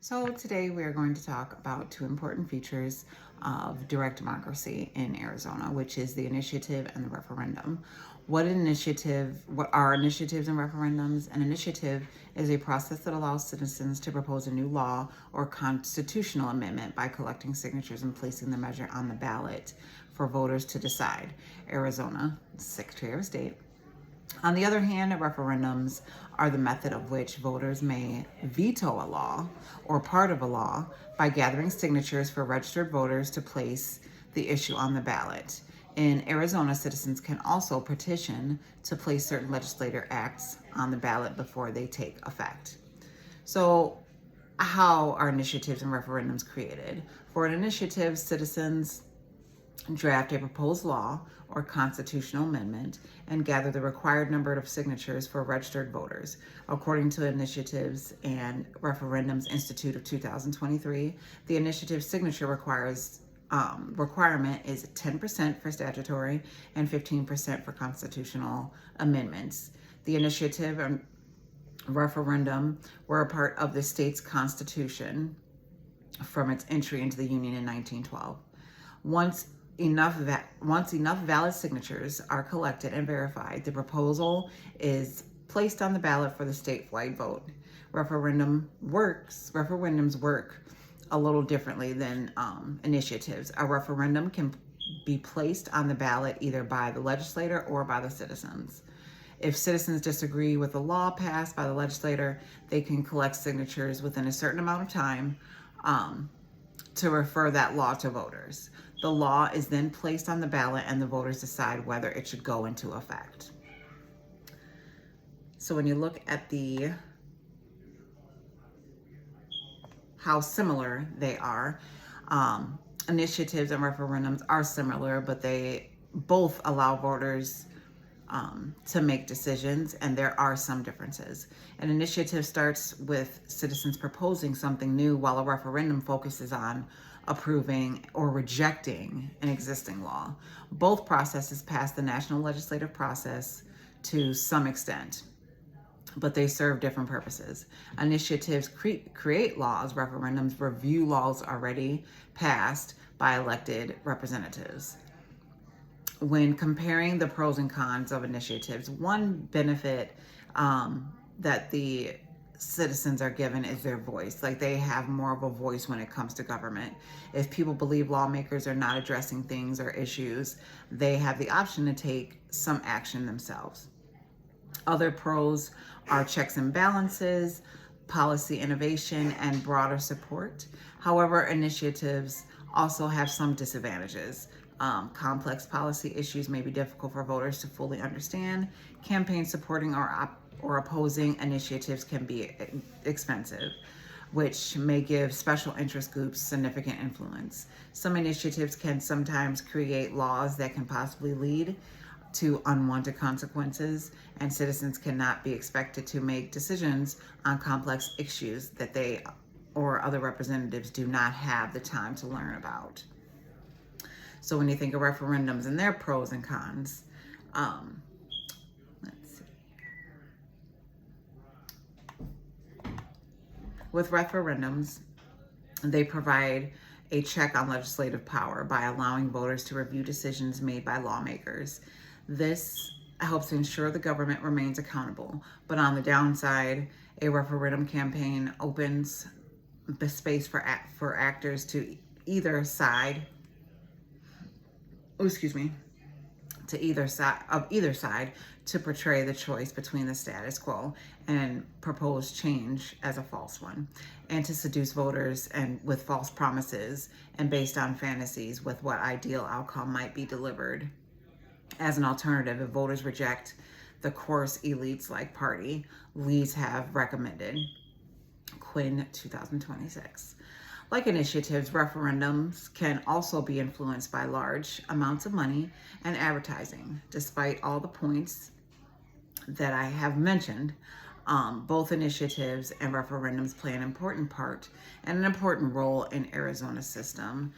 So today we are going to talk about two important features of direct democracy in Arizona, which is the initiative and the referendum. What are initiatives and referendums? An initiative is a process that allows citizens to propose a new law or constitutional amendment by collecting signatures and placing the measure on the ballot for voters to decide. Arizona, Secretary of State. On the other hand, referendums are the method of which voters may veto a law or part of a law by gathering signatures for registered voters to place the issue on the ballot. In Arizona, citizens can also petition to place certain legislative acts on the ballot before they take effect. So, how are initiatives and referendums created? For an initiative, citizens draft a proposed law or constitutional amendment and gather the required number of signatures for registered voters. According to Initiatives and Referendums Institute of 2023, the initiative signature requirement is 10% for statutory and 15% for constitutional amendments. The initiative and referendum were a part of the state's constitution from its entry into the Union in 1912. Once enough valid signatures are collected and verified, the proposal is placed on the ballot for the statewide vote. Referendums work a little differently than initiatives. A referendum can be placed on the ballot either by the legislator or by the citizens. If citizens disagree with the law passed by the legislator, they can collect signatures within a certain amount of time to refer that law to voters. The law is then placed on the ballot and the voters decide whether it should go into effect. So when you look at how similar they are, initiatives and referendums are similar, but they both allow voters to make decisions, and there are some differences. An initiative starts with citizens proposing something new, while a referendum focuses on approving or rejecting an existing law. Both processes pass the national legislative process to some extent, but they serve different purposes. Initiatives create laws, referendums review laws already passed by elected representatives. When comparing the pros and cons of initiatives, one benefit that the citizens are given is their voice. Like, they have more of a voice when it comes to government. If people believe lawmakers are not addressing things or issues, they have the option to take some action themselves. Other pros are checks and balances, policy innovation, and broader support. However, initiatives also have some disadvantages. Complex policy issues may be difficult for voters to fully understand. Campaigns supporting or opposing initiatives can be expensive, which may give special interest groups significant influence. Some initiatives can sometimes create laws that can possibly lead to unwanted consequences, and citizens cannot be expected to make decisions on complex issues that they or other representatives do not have the time to learn about. So when you think of referendums and their pros and cons, let's see. With referendums, they provide a check on legislative power by allowing voters to review decisions made by lawmakers. This helps ensure the government remains accountable. But on the downside, a referendum campaign opens the space for actors to either side to portray the choice between the status quo and propose change as a false one, and to seduce voters and with false promises and based on fantasies with what ideal outcome might be delivered. As an alternative, if voters reject the course elites like party leads have recommended. Quinn, 2026. Like initiatives, referendums can also be influenced by large amounts of money and advertising. Despite all the points that I have mentioned, both initiatives and referendums play an important part and an important role in Arizona's system.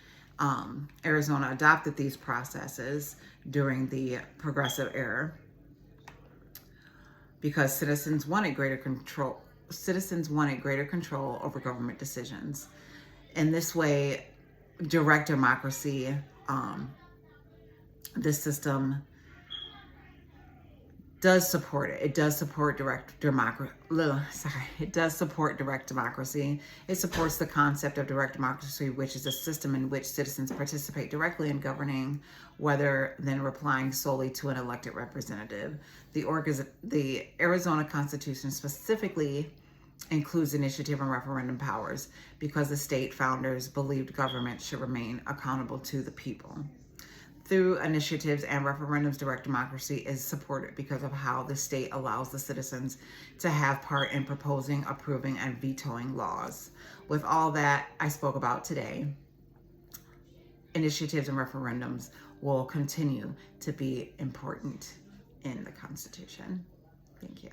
Arizona adopted these processes during the Progressive era because citizens wanted greater control citizens wanted greater control over government decisions. In this way, direct democracy, this system does support it. It does support direct democracy. It does support direct democracy. It supports the concept of direct democracy, which is a system in which citizens participate directly in governing, rather than replying solely to an elected representative. The Arizona Constitution specifically includes initiative and referendum powers because the state founders believed government should remain accountable to the people. Through initiatives and referendums, direct democracy is supported because of how the state allows the citizens to have part in proposing, approving, and vetoing laws. With all that I spoke about today, initiatives and referendums will continue to be important in the Constitution. Thank you.